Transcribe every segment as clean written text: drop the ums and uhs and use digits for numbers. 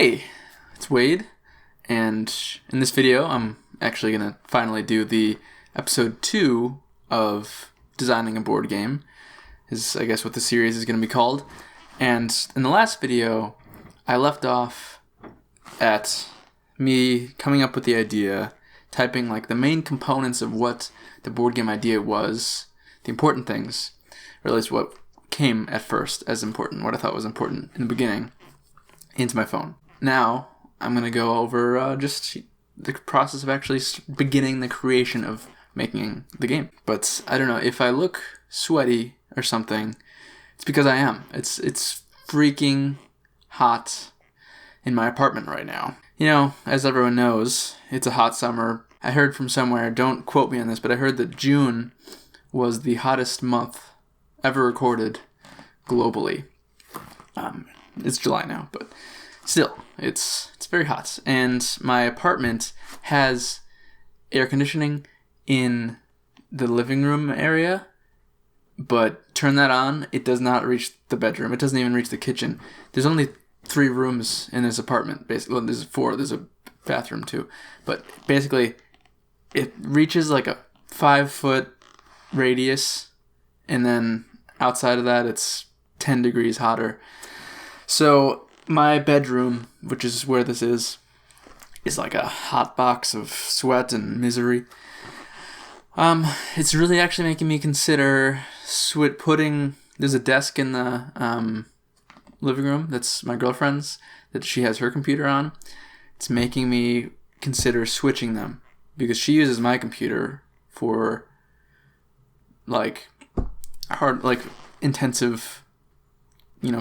Hey, it's Wade, and in this video I'm actually going to finally do the episode 2 of designing a board game, is I guess what the series is going to be called. And in the last video, I left off at me coming up with the idea, typing like the main components of what the board game idea was, the important things, or at least what came at first as important, what I thought was important in the beginning, into my phone. Now, I'm going to go over just the process of actually beginning the creation of making the game. But I don't know, if I look sweaty or something, it's because I am. It's freaking hot in my apartment right now. You know, as everyone knows, it's a hot summer. I heard from somewhere, don't quote me on this, but I heard that June was the hottest month ever recorded globally. It's July now, but still, it's very hot. And my apartment has air conditioning in the living room area, but turn that on, it does not reach the bedroom. It doesn't even reach the kitchen. There's only 3 rooms in this apartment. Basically, well, there's 4. There's a bathroom too. But basically, it reaches like a 5-foot radius, and then outside of that, it's 10 degrees hotter. So my bedroom, which is where this is like a hot box of sweat and misery. It's really actually making me consider there's a desk in the living room that's my girlfriend's, that she has her computer on. It's making me consider switching them, because she uses my computer for intensive,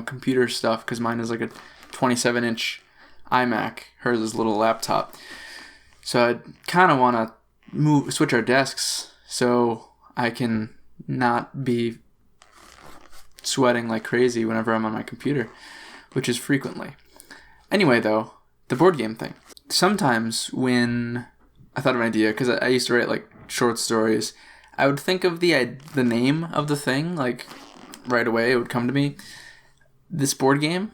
computer stuff, because mine is like a 27-inch iMac. Hers is a little laptop. So I kind of want to switch our desks so I can not be sweating like crazy whenever I'm on my computer, which is frequently. Anyway, though, the board game thing. Sometimes when I thought of an idea, because I used to write like short stories, I would think of the name of the thing, like right away it would come to me. This board game,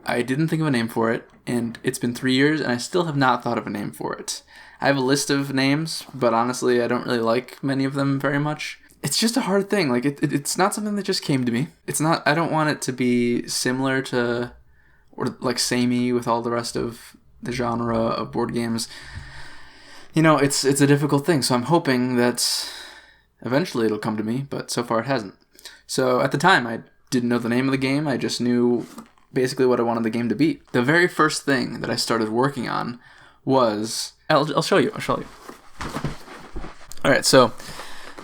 I didn't think of a name for it, and it's been 3 years, and I still have not thought of a name for it. I have a list of names, but honestly, I don't really like many of them very much. It's just a hard thing. Like, it's not something that just came to me. It's not, I don't want it to be similar to, or like samey with all the rest of the genre of board games. It's a difficult thing, so I'm hoping that eventually it'll come to me, but so far it hasn't. So at the time, I didn't know the name of the game. I just knew basically what I wanted the game to be. The very first thing that I started working on was... I'll show you. Alright, so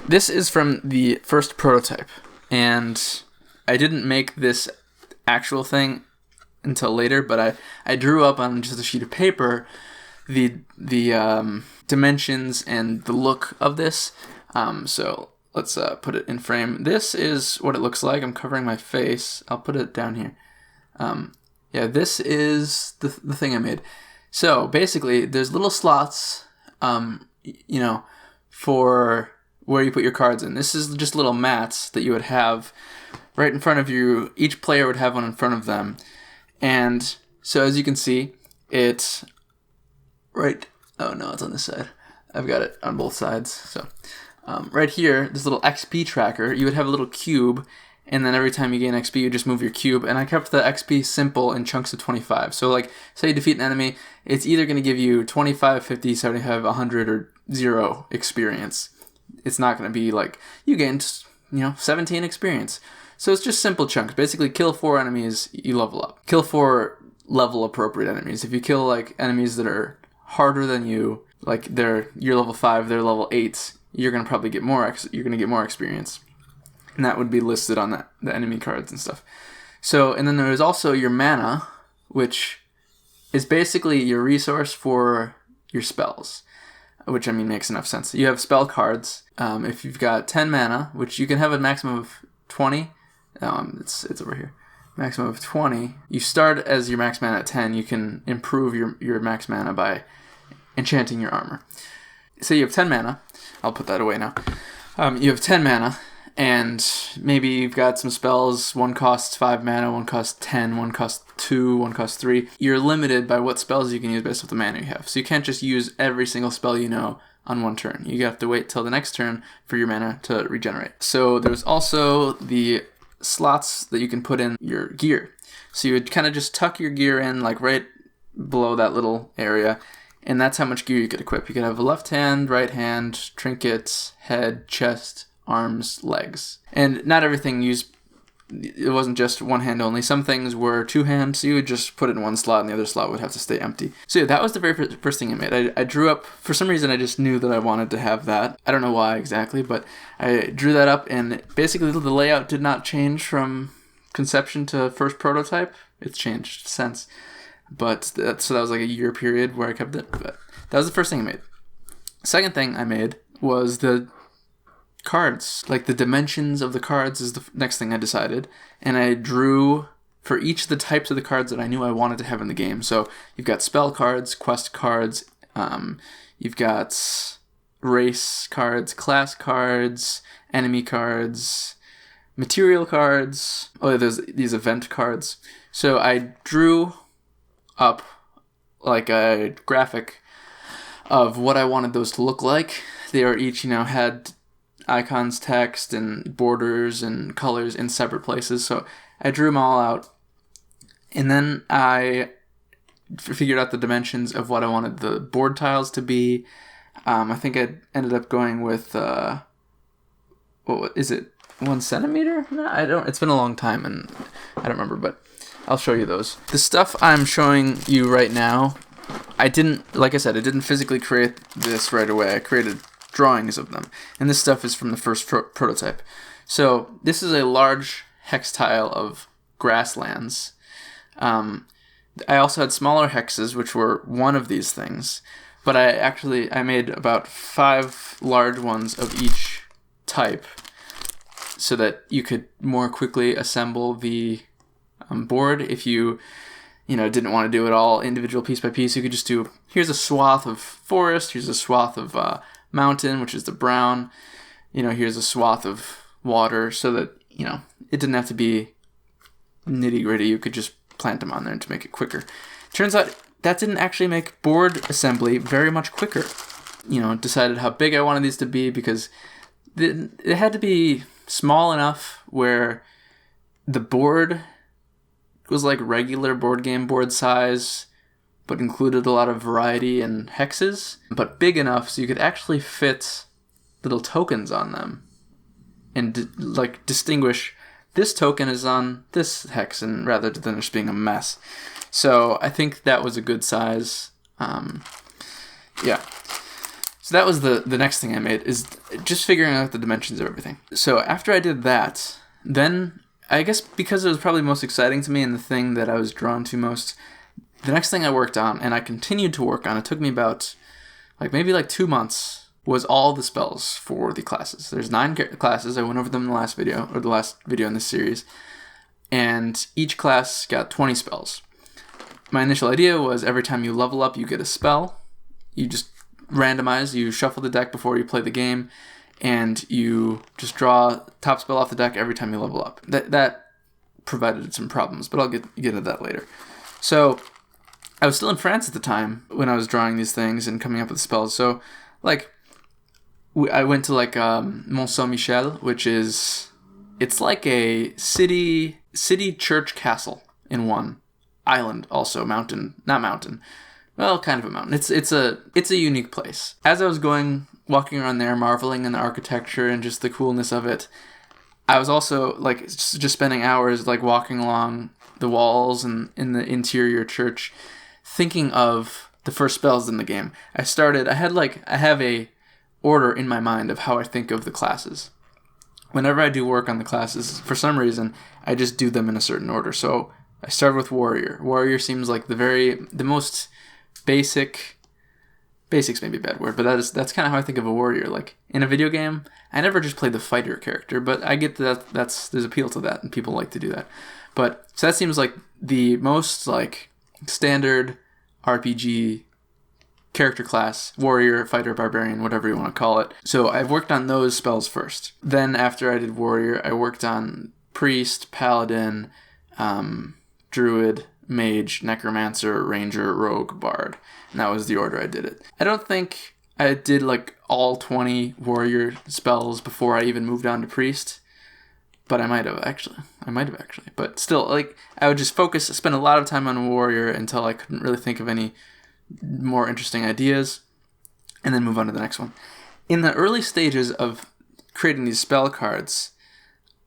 this is from the first prototype, and I didn't make this actual thing until later, but I drew up on just a sheet of paper the dimensions and the look of this. So let's put it in frame. This is what it looks like. I'm covering my face. I'll put it down here. This is the thing I made. So basically, there's little slots, for where you put your cards in. This is just little mats that you would have right in front of you. Each player would have one in front of them. And so as you can see, it's right... Oh, no, it's on this side. I've got it on both sides. So right here, this little XP tracker, you would have a little cube, and then every time you gain XP, you just move your cube. And I kept the XP simple in chunks of 25. So, like, say you defeat an enemy, it's either going to give you 25, 50, 75, 100, or 0 experience. It's not going to be like, you gained, 17 experience. So it's just simple chunks. Basically, kill 4 enemies, you level up. Kill 4 level-appropriate enemies. If you kill, like, enemies that are harder than you, like, you're level 5, they're level 8, you're going to probably get more experience. And that would be listed on the enemy cards and stuff. So, and then there's also your mana, which is basically your resource for your spells, which, makes enough sense. You have spell cards. If you've got 10 mana, which you can have a maximum of 20. It's over here. Maximum of 20. You start as your max mana at 10. You can improve your max mana by enchanting your armor. So you have 10 mana. I'll put that away now. You have 10 mana. And maybe you've got some spells, one costs 5 mana, one costs 10, one costs 2, one costs 3. You're limited by what spells you can use based on the mana you have. So you can't just use every single spell you know on one turn. You have to wait till the next turn for your mana to regenerate. So there's also the slots that you can put in your gear. So you would kind of just tuck your gear in like right below that little area, and that's how much gear you could equip. You could have a left hand, right hand, trinkets, head, chest, arms, legs. And not everything it wasn't just one hand only. Some things were 2 hands, so you would just put it in one slot and the other slot would have to stay empty. So yeah, that was the very first thing I made. I drew up, for some reason I just knew that I wanted to have that. I don't know why exactly, but I drew that up, and basically the layout did not change from conception to first prototype. It's changed since. But so that was like a year period where I kept it. But that was the first thing I made. Second thing I made was the cards. Like the dimensions of the cards is the next thing I decided. And I drew for each of the types of the cards that I knew I wanted to have in the game. So you've got spell cards, quest cards, you've got race cards, class cards, enemy cards, material cards. Oh, there's these event cards. So I drew up like a graphic of what I wanted those to look like. They are each, had icons, text, and borders and colors in separate places. So I drew them all out. And then I figured out the dimensions of what I wanted the board tiles to be. I think I ended up going with, what is it, 1 centimeter? No, it's been a long time and I don't remember, but I'll show you those. The stuff I'm showing you right now, like I said, I didn't physically create this right away. I created drawings of them. And this stuff is from the first prototype. So this is a large hex tile of grasslands. I also had smaller hexes, which were one of these things. But I made about 5 large ones of each type so that you could more quickly assemble the board. If you didn't want to do it all individual piece by piece, you could just do, here's a swath of forest, here's a swath of mountain, which is the brown, here's a swath of water, so that, it didn't have to be nitty gritty. You could just plant them on there to make it quicker. Turns out that didn't actually make board assembly very much quicker. Decided how big I wanted these to be because it had to be small enough where the board was like regular board game board size, but included a lot of variety and hexes, but big enough so you could actually fit little tokens on them and distinguish this token is on this hex, and rather than just being a mess. So I think that was a good size. Yeah. So that was the next thing I made, is just figuring out the dimensions of everything. So after I did that, then I guess because it was probably most exciting to me and the thing that I was drawn to most, the next thing I worked on, and I continued to work on, it took me about maybe 2 months, was all the spells for the classes. There's 9 classes. I went over them in the last video in this series. And each class got 20 spells. My initial idea was every time you level up, you get a spell. You just randomize, you shuffle the deck before you play the game, and you just draw top spell off the deck every time you level up. That provided some problems, but I'll get into that later. So I was still in France at the time when I was drawing these things and coming up with spells. So I went to Mont Saint-Michel, which is, it's like a city church castle in one island, also mountain, not mountain. Well, kind of a mountain. It's a unique place. As I was walking around there, marveling in the architecture and just the coolness of it, I was also just spending hours walking along the walls and in the interior church, thinking of the first spells in the game. I have a order in my mind of how I think of the classes. Whenever I do work on the classes, for some reason, I just do them in a certain order. So I started with warrior. Warrior seems like the most basics may be a bad word, but that's kind of how I think of a warrior. In a video game, I never just play the fighter character, but I get there's appeal to that and people like to do that. But so that seems like the most standard RPG character class, warrior, fighter, barbarian, whatever you want to call it. So I've worked on those spells first. Then after I did warrior, I worked on priest, paladin, druid, mage, necromancer, ranger, rogue, bard. And that was the order I did it. I don't think I did like all 20 warrior spells before I even moved on to priest. But I might have actually. But still, like, I would just spend a lot of time on warrior until I couldn't really think of any more interesting ideas, and then move on to the next one. In the early stages of creating these spell cards,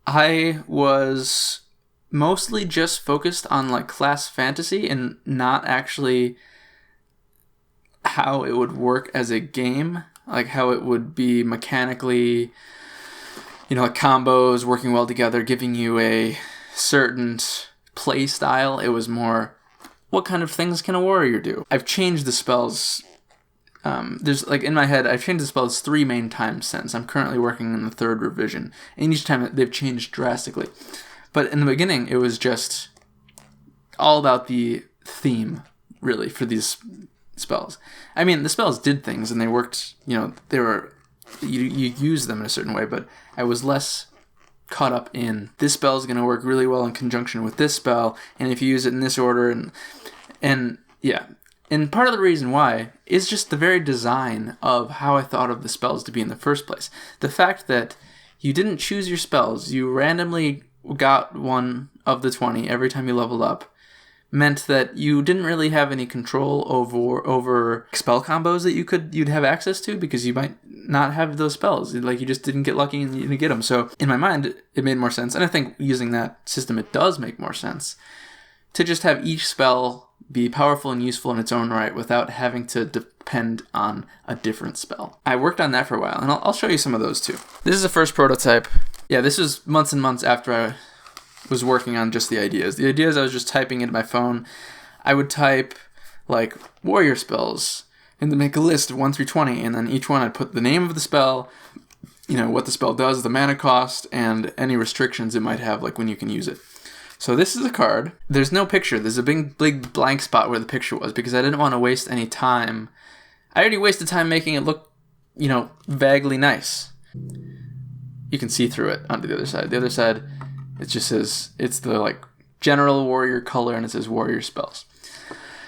I was mostly just focused on like class fantasy and not actually how it would work as a game, like how it would be mechanically, like combos working well together, giving you a certain play style. It was more, what kind of things can a warrior do? I've changed the spells. There's like in my head, I've changed the spells 3 main times since. I'm currently working in the 3rd revision, and each time they've changed drastically. But in the beginning, it was just all about the theme, really, for these spells. I mean, the spells did things, and they worked. They were you use them in a certain way, but I was less caught up in this spell is going to work really well in conjunction with this spell, and if you use it in this order, and yeah. And part of the reason why is just the very design of how I thought of the spells to be in the first place. The fact that you didn't choose your spells, you randomly got one of the 20 every time you leveled up, meant that you didn't really have any control over spell combos that you'd have access to, because you might not have those spells. Like, you just didn't get lucky and you didn't get them. So in my mind, it made more sense. And I think using that system, it does make more sense to just have each spell be powerful and useful in its own right without having to depend on a different spell. I worked on that for a while, and I'll show you some of those too. This is the first prototype. Yeah, this was months and months after I was working on just the ideas. The ideas I was just typing into my phone. I would type like warrior spells and then make a list of 1 through 20, and then each one I'd put the name of the spell, what the spell does, the mana cost, and any restrictions it might have, like when you can use it. So this is a card. There's no picture. There's a big blank spot where the picture was, because I didn't want to waste any time. I already wasted time making it look, vaguely nice. You can see through it onto the other side. The other side, it just says, it's the like general warrior color, and it says warrior spells.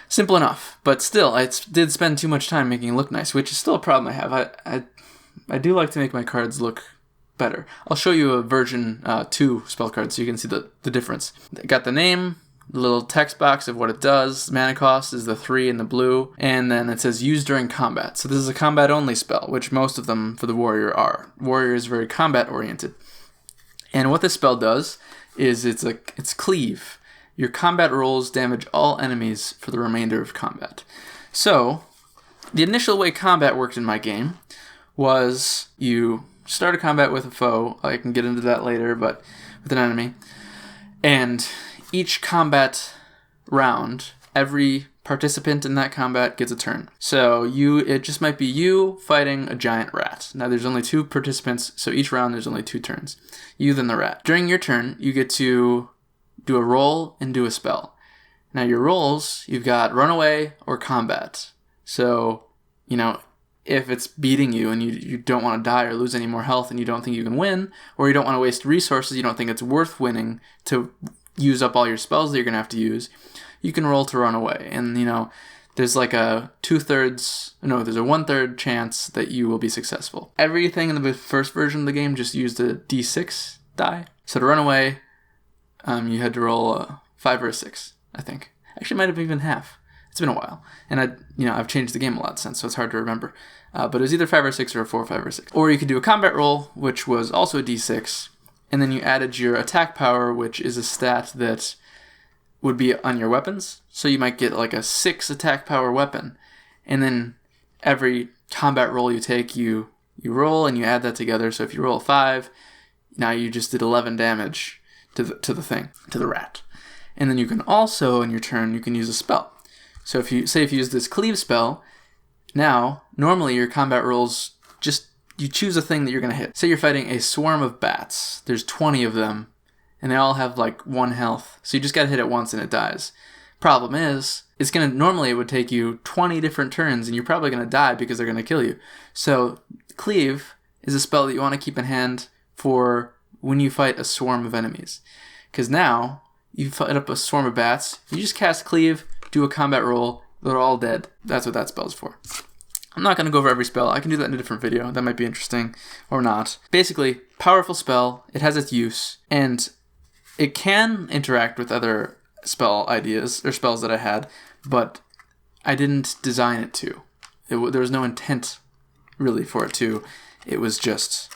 Simple enough, but still, I did spend too much time making it look nice, which is still a problem I have. I do like to make my cards look better. I'll show you a version 2 spell card so you can see the difference. Got the name, the little text box of what it does. Mana cost is the 3 in the blue, and then it says use during combat. So this is a combat only spell, which most of them for the warrior are. Warrior is very combat oriented. And what this spell does is it's cleave. Your combat rolls damage all enemies for the remainder of combat. So the initial way combat worked in my game was you start a combat with a foe. I can get into that later, but with an enemy. And each combat round, every participant in that combat gets a turn. So it just might be you fighting a giant rat. Now there's only 2 participants, so each round there's only 2 turns. You then the rat. During your turn, you get to do a roll and do a spell. Now your rolls, you've got runaway or combat. So, if it's beating you and you don't want to die or lose any more health and you don't think you can win, or you don't want to waste resources, you don't think it's worth winning to use up all your spells that you're going to have to use, you can roll to run away. And, there's like a 1/3 chance that you will be successful. Everything in the first version of the game just used a d6 die. So to run away, you had to roll a 5 or a 6, I think. Actually, it might have even half. It's been a while, and I've changed the game a lot since, so it's hard to remember. But it was either 5 or 6 or a 4, 5 or 6. Or you could do a combat roll, which was also a d6, and then you added your attack power, which is a stat that would be on your weapons. So you might get like a 6 attack power weapon, and then every combat roll you take, you roll and you add that together. So if you roll a 5, now you just did 11 damage to the rat. And then you can also, in your turn, you can use a spell. So if you use this cleave spell, now, normally your combat rolls, you choose a thing that you're going to hit. Say you're fighting a swarm of bats. There's 20 of them, and they all have like 1 health. So you just got to hit it once and it dies. Problem is, normally it would take you 20 different turns, and you're probably going to die because they're going to kill you. So Cleave is a spell that you want to keep in hand for when you fight a swarm of enemies. Because now, you fight up a swarm of bats, you just cast Cleave, do a combat roll, they're all dead. That's what that spell's for. I'm not going to go over every spell. I can do that in a different video. That might be interesting, or not. Basically, powerful spell, it has its use, and it can interact with other spell ideas, or spells that I had, but I didn't design it to. There was no intent, really, for it to. It was just,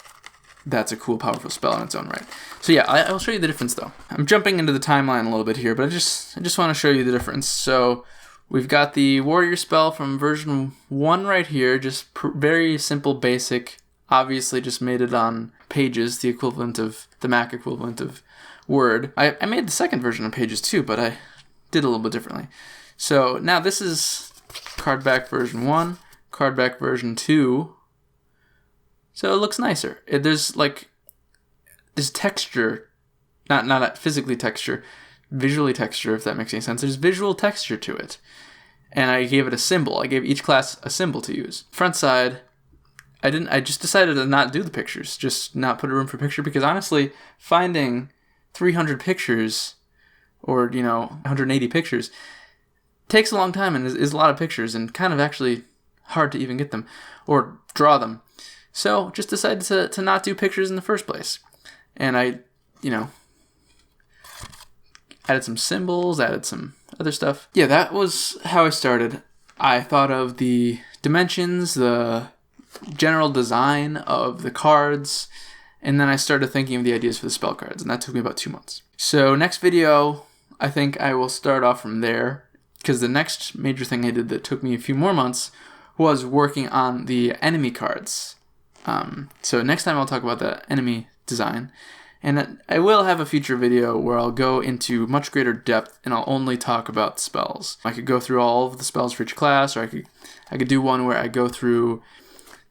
that's a cool, powerful spell in its own right. So yeah, I'll show you the difference, though. I'm jumping into the timeline a little bit here, but I just want to show you the difference. So we've got the warrior spell from version 1 right here, just very simple, basic, obviously just made it on Pages, the equivalent of, the Mac equivalent of Word. I made the second version on Pages too, but I did a little bit differently. So now this is card back version 1, card back version 2. So it looks nicer. There's texture, not physically texture, visually texture, if that makes any sense. There's visual texture to it. And I gave it a symbol. I gave each class a symbol to use. Front side, I just decided to not do the pictures, just not put a room for picture, because honestly, finding 300 pictures, or 180 pictures, takes a long time and is a lot of pictures, and kind of actually hard to even get them or draw them. So just decided to not do pictures in the first place. And I, added some symbols, added some other stuff. Yeah, that was how I started. I thought of the dimensions, the general design of the cards, and then I started thinking of the ideas for the spell cards, and that took me about 2 months. So next video, I think I will start off from there, because the next major thing I did that took me a few more months was working on the enemy cards. So next time I'll talk about the enemy design, and I will have a future video where I'll go into much greater depth and I'll only talk about spells. I could go through all of the spells for each class, or I could do one where I go through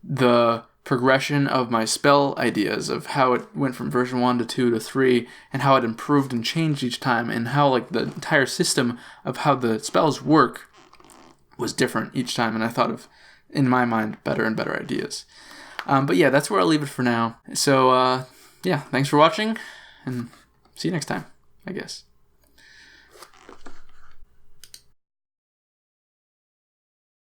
the progression of my spell ideas, of how it went from version 1 to 2 to 3, and how it improved and changed each time, and how the entire system of how the spells work was different each time, and I thought of, in my mind, better and better ideas. But yeah, that's where I'll leave it for now. So yeah, thanks for watching, and see you next time, I guess.